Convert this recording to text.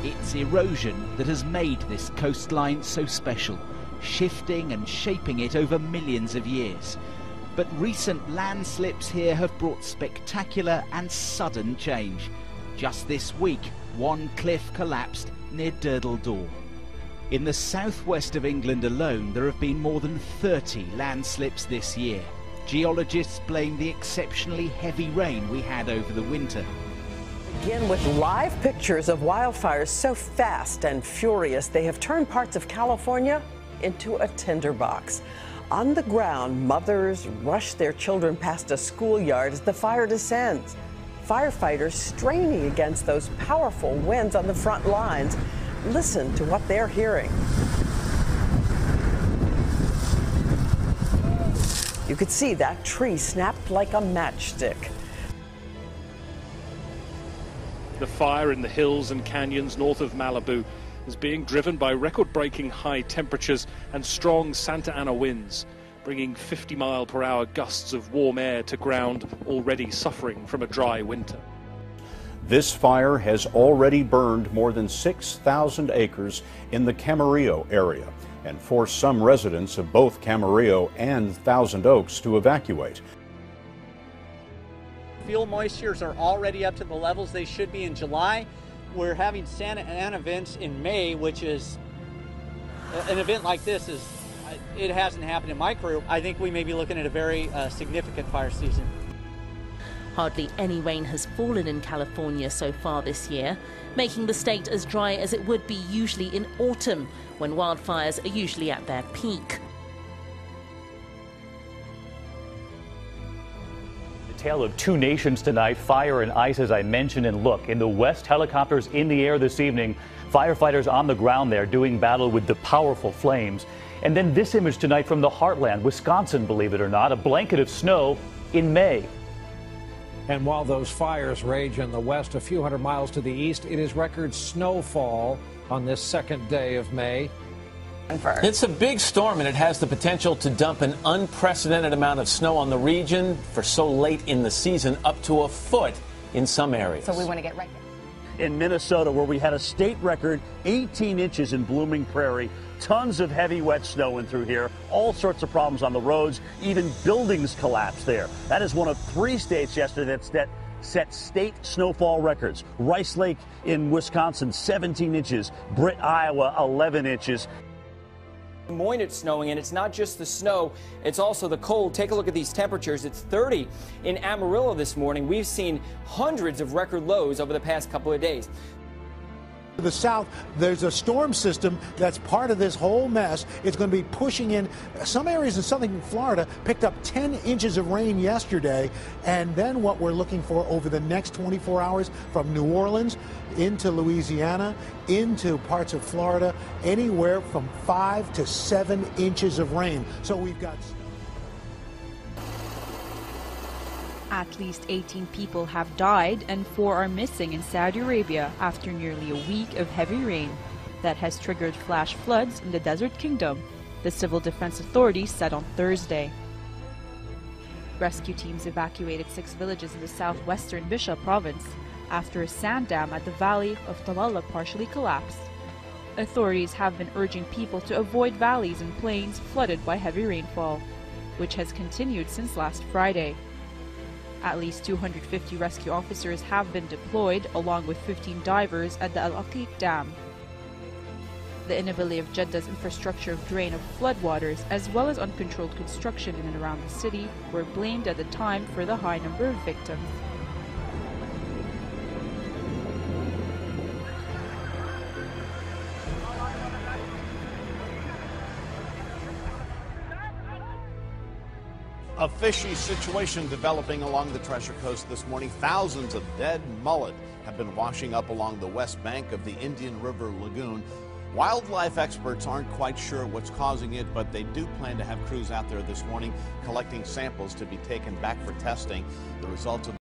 It's erosion that has made this coastline so special, shifting and shaping it over millions of years. But recent landslips here have brought spectacular and sudden change. Just this week, one cliff collapsed near Durdledore. In the southwest of England alone, there have been more than 30 landslips this year. Geologists blame the exceptionally heavy rain we had over the winter. Begin with live pictures of wildfires so fast and furious they have turned parts of California into a tinderbox. On the ground, mothers rush their children past a schoolyard as the fire descends. Firefighters straining against those powerful winds on the front lines. Listen to what they're hearing. You could see that tree snapped like a matchstick. The fire in the hills and canyons north of Malibu is being driven by record-breaking high temperatures and strong Santa Ana winds, bringing 50-mile-per-hour gusts of warm air to ground already suffering from a dry winter. This fire has already burned more than 6,000 acres in the Camarillo area and forced some residents of both Camarillo and Thousand Oaks to evacuate. Fuel moistures are already up to the levels they should be in July. We're having Santa Ana events in May, which is an event like this it hasn't happened in my career. I think we may be looking at a very significant fire season. Hardly any rain has fallen in California so far this year, making the state as dry as it would be usually in autumn, when wildfires are usually at their peak. Tale of two nations tonight, fire and ice, as I mentioned. And look, in the west, helicopters in the air this evening, firefighters on the ground there doing battle with the powerful flames. And then this image tonight from the heartland, Wisconsin, believe it or not, a blanket of snow in May. And while those fires rage in the west, a few hundred miles to the east, it is record snowfall on this second day of May. It's a big storm, and it has the potential to dump an unprecedented amount of snow on the region for so late in the season, up to a foot in some areas. So we want to get right there. In Minnesota, where we had a state record 18 inches in Blooming Prairie, tons of heavy wet snow in through here, all sorts of problems on the roads, even buildings collapsed there. That is one of 3 states yesterday that set state snowfall records. Rice Lake in Wisconsin, 17 inches. Britt, Iowa, 11 inches. Des Moines, it's snowing, and it's not just the snow, it's also the cold. Take a look at these temperatures. It's 30 in Amarillo this morning. We've seen hundreds of record lows over the past couple of days. To the south, there's a storm system that's part of this whole mess. It's going to be pushing in. Some areas in southern Florida picked up 10 inches of rain yesterday. And then what we're looking for over the next 24 hours from New Orleans into Louisiana, into parts of Florida, anywhere from 5 to 7 inches of rain. So we've got... At least 18 people have died and 4 are missing in Saudi Arabia after nearly a week of heavy rain that has triggered flash floods in the Desert Kingdom, the Civil Defense Authority said on Thursday. Rescue teams evacuated 6 villages in the southwestern Bishop province after a sand dam at the valley of Talala partially collapsed. Authorities have been urging people to avoid valleys and plains flooded by heavy rainfall, which has continued since last Friday. At least 250 rescue officers have been deployed, along with 15 divers at the Al Aqiq Dam. The inability of Jeddah's infrastructure of drain of floodwaters, as well as uncontrolled construction in and around the city, were blamed at the time for the high number of victims. A fishy situation developing along the Treasure Coast this morning. Thousands of dead mullet have been washing up along the west bank of the Indian River Lagoon. Wildlife experts aren't quite sure what's causing it, but they do plan to have crews out there this morning collecting samples to be taken back for testing. The results of